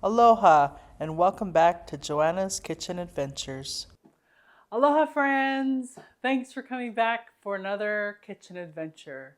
Aloha, and welcome back to Joanna's Kitchen Adventures. Aloha, friends! Thanks for coming back for another kitchen adventure.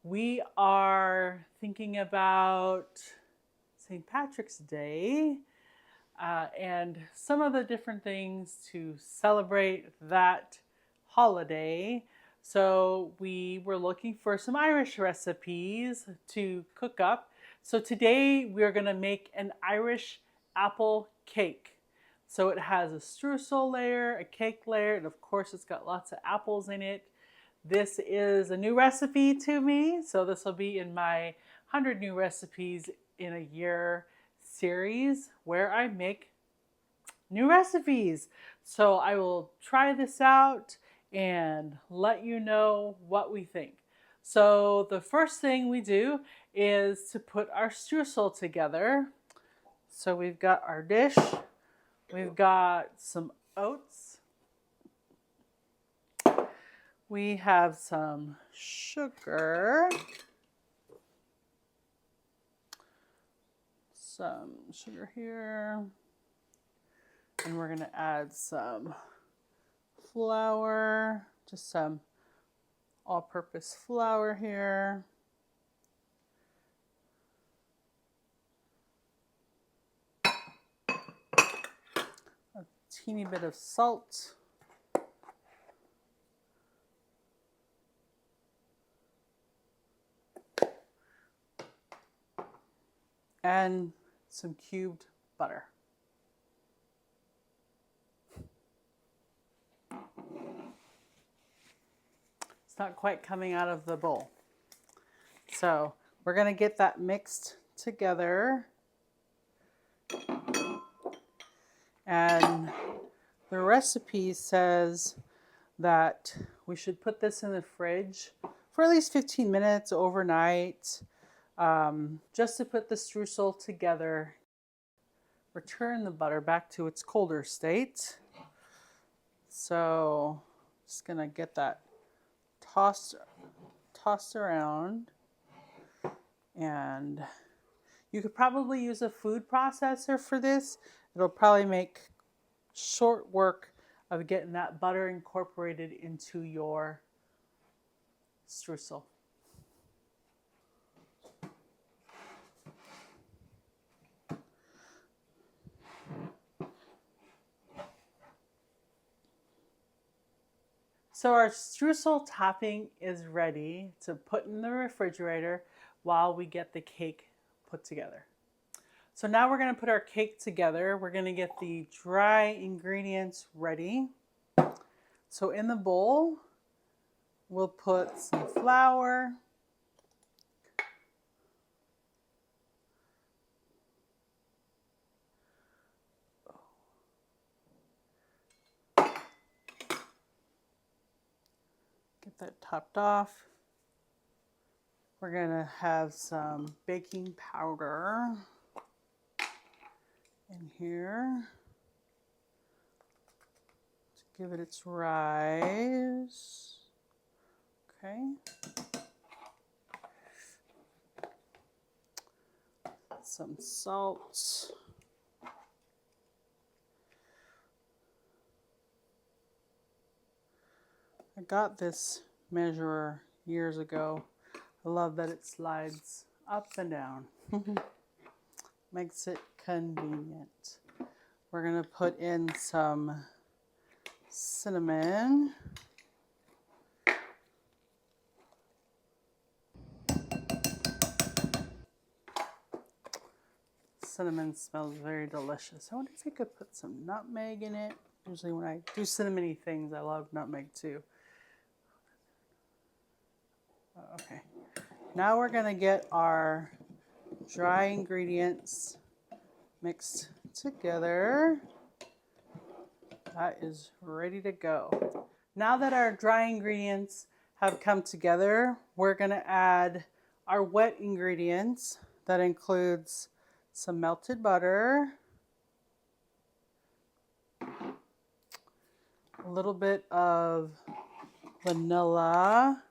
We are thinking about St. Patrick's Day and some of the different things to celebrate that holiday. So, we were looking for some Irish recipes to cook up. So, today we're going to make an Irish apple cake. So it has a streusel layer, a cake layer, and of course it's got lots of apples in it. This is a new recipe to me, so this will be in my 100 New Recipes in a Year series where I make new recipes. So I will try this out and let you know what we think. So the first thing we do is to put our streusel together. So we've got our dish. We've got some oats. We have some sugar. Some sugar here. And we're going to add some flour, just some all-purpose flour here. Teeny bit of salt. And some cubed butter. It's not quite coming out of the bowl. So we're going to get that mixed together. And the recipe says that we should put this in the fridge for at least 15 minutes overnight, just to put the streusel together. Return the butter back to its colder state. So just gonna get that tossed around, and you could probably use a food processor for this. It'll probably make short work of getting that butter incorporated into your streusel. So our streusel topping is ready to put in the refrigerator while we get the cake put together. So now we're going to put our cake together. We're going to get the dry ingredients ready. So in the bowl, we'll put some flour, get that topped off. We're going to have some baking powder in here to give it its rise. Okay. Some salt. I got this measurer years ago. I love that it slides up and down. Makes it convenient. We're going to put in some cinnamon. Cinnamon smells very delicious. I wonder if I could put some nutmeg in it. Usually when I do cinnamony things, I love nutmeg too. Okay. Now we're going to get our dry ingredients mixed together. That is ready to go. Now that our dry ingredients have come together, we're going to add our wet ingredients. That includes some melted butter, a little bit of vanilla,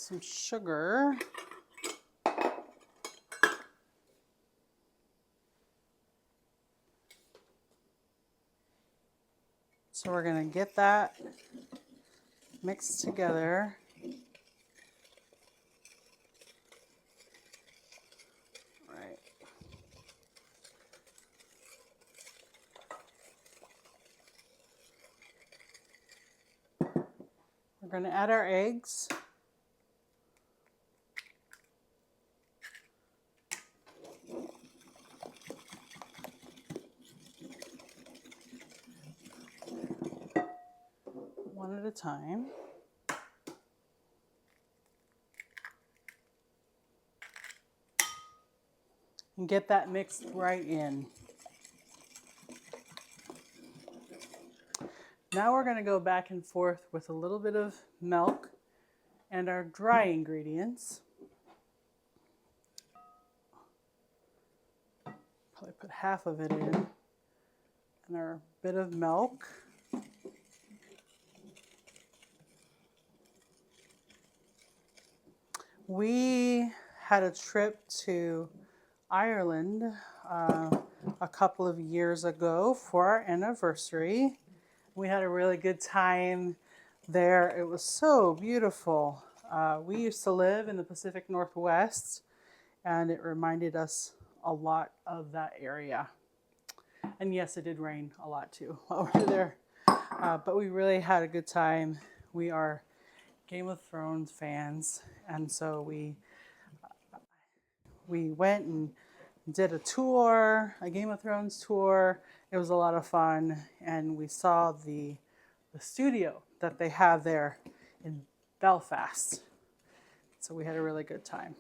some sugar. So we're going to get that mixed together. Right. We're going to add our eggs. One at a time. And get that mixed right in. Now we're going to go back and forth with a little bit of milk and our dry ingredients. Probably put half of it in. And our bit of milk. We had a trip to Ireland a couple of years ago for our anniversary. We had a really good time there. It was so beautiful. We used to live in the Pacific Northwest, and it reminded us a lot of that area. And yes, it did rain a lot too while we were there. But we really had a good time. We are Game of Thrones fans, and so we went and did a tour, a Game of Thrones tour. It was a lot of fun, and we saw the studio that they have there in Belfast. So we had a really good time.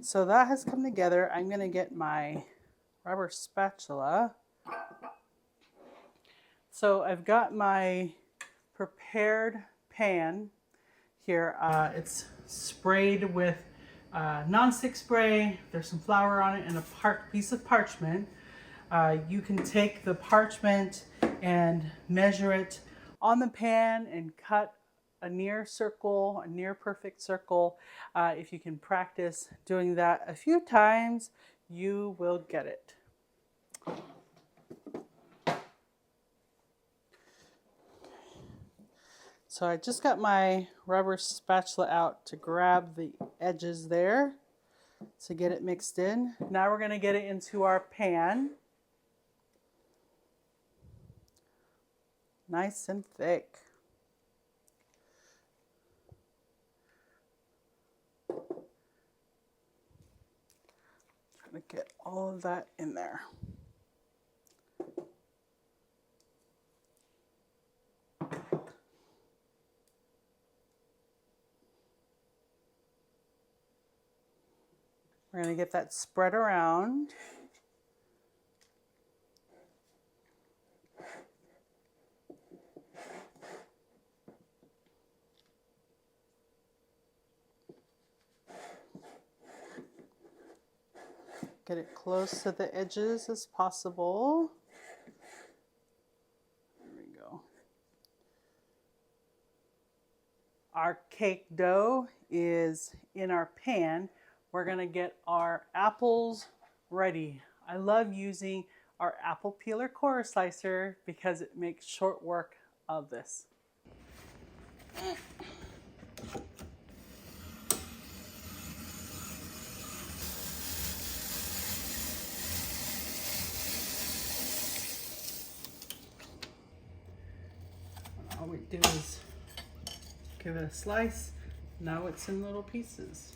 So that has come together. I'm going to get my rubber spatula. So I've got my prepared pan here. It's sprayed with non-stick spray. There's some flour on it and a piece of parchment. You can take the parchment and measure it on the pan and cut a near circle, a near perfect circle. If you can practice doing that a few times, you will get it. So I just got my rubber spatula out to grab the edges there to get it mixed in. Now we're going to get it into our pan. Nice and thick. Trying to get all of that in there. We're going to get that spread around. Get it close to the edges as possible. There we go. Our cake dough is in our pan. We're going to get our apples ready. I love using our apple peeler core slicer because it makes short work of this. All we do is give it a slice. Now it's in little pieces.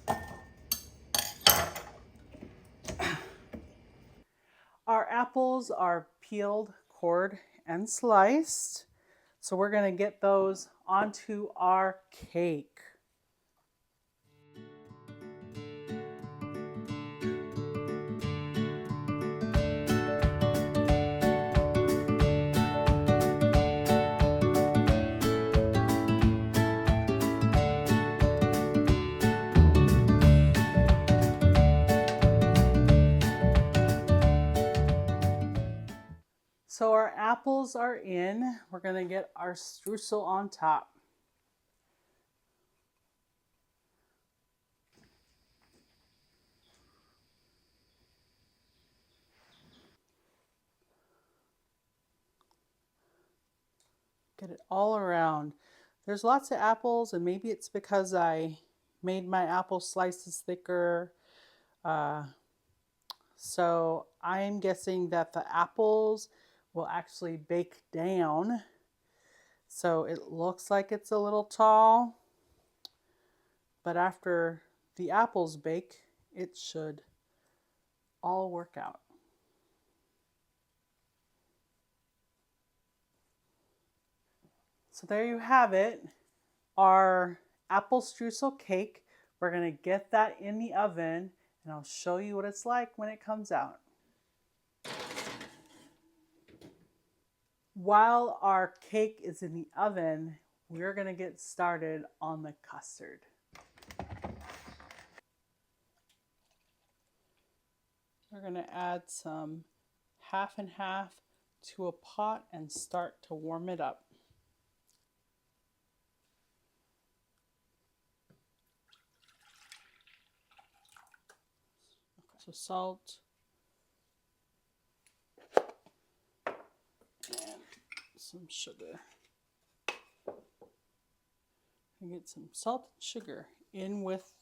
Our apples are peeled, cored, and sliced. So we're going to get those onto our cake. So our apples are in. We're going to get our streusel on top. Get it all around. There's lots of apples, and maybe it's because I made my apple slices thicker. So I'm guessing that the apples will actually bake down. So it looks like it's a little tall, but after the apples bake, it should all work out. So there you have it, our apple streusel cake. We're gonna get that in the oven and I'll show you what it's like when it comes out. While our cake is in the oven, we're gonna get started on the custard. We're gonna add some half and half to a pot and start to warm it up. So salt and some sugar. And get some salt and sugar in with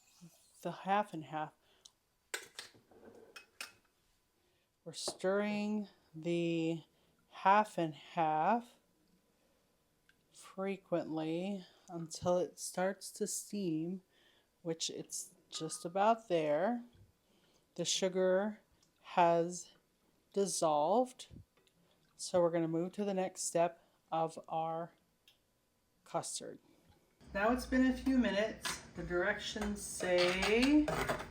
the half and half. We're stirring the half and half frequently until it starts to steam, which it's just about there. The sugar has dissolved, so we're going to move to the next step of our custard. Now it's been a few minutes. The directions say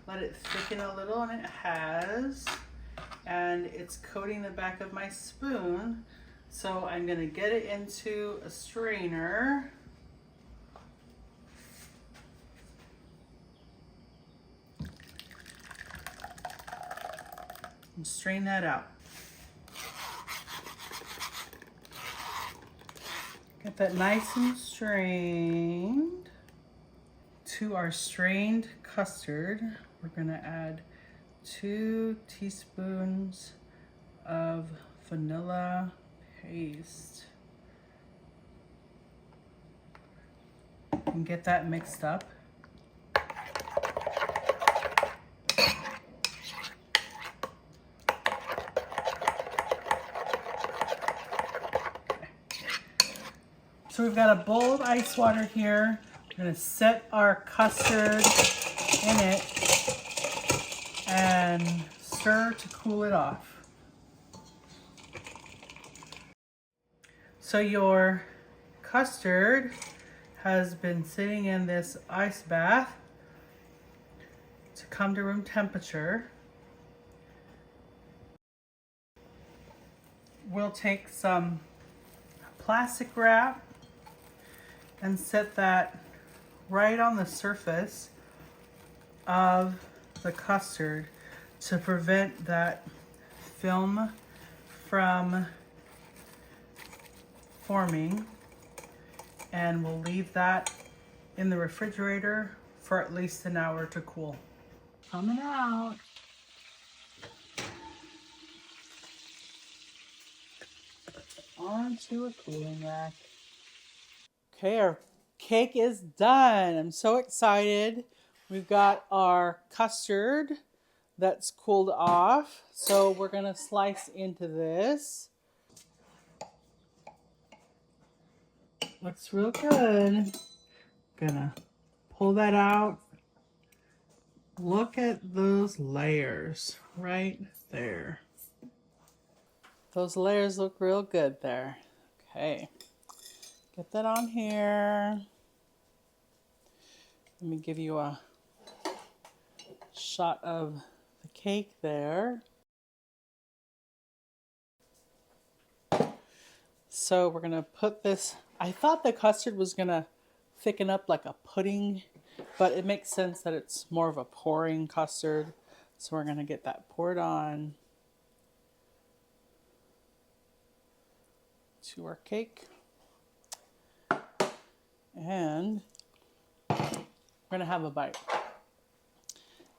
let it thicken a little, and it has. And it's coating the back of my spoon. So I'm going to get it into a strainer. And strain that out. Get that nice and strained. To our strained custard, we're going to add 2 teaspoons of vanilla paste. And get that mixed up. So we've got a bowl of ice water here. We're going to set our custard in it and stir to cool it off. So your custard has been sitting in this ice bath to come to room temperature. We'll take some plastic wrap and set that right on the surface of the custard to prevent that film from forming, and we'll leave that in the refrigerator for at least an hour to cool. Coming out. Onto a cooling rack. Okay, our cake is done. I'm so excited. We've got our custard that's cooled off. So we're gonna slice into this. Looks real good. Gonna pull that out. Look at those layers right there. Those layers look real good there. Okay. Get that on here. Let me give you a shot of the cake there. So we're gonna put this, I thought the custard was gonna thicken up like a pudding, but it makes sense that it's more of a pouring custard. So we're gonna get that poured on to our cake. And we're gonna have a bite.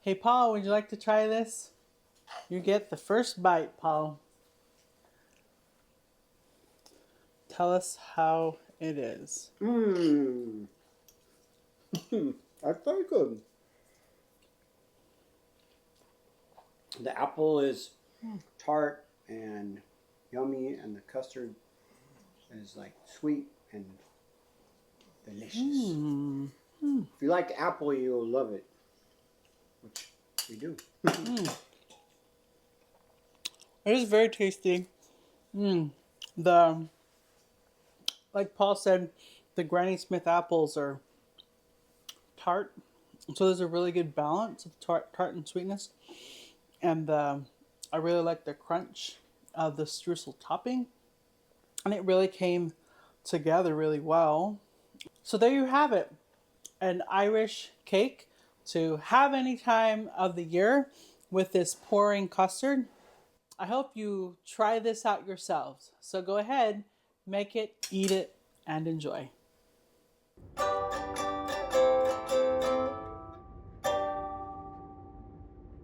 Hey Paul, would you like to try this? You get the first bite, Paul. Tell us how It is. Mmm. That's very good. The apple is tart and yummy, and the custard is like sweet and delicious. If you like apple, you'll love it, which we do. It is very tasty. The, like Paul said, the Granny Smith apples are tart, so there's a really good balance of tart and sweetness. And I really like the crunch of the streusel topping, and it really came together really well. So there you have it, an Irish cake to have any time of the year with this pouring custard. I hope you try this out yourselves. So go ahead, make it, eat it, and enjoy.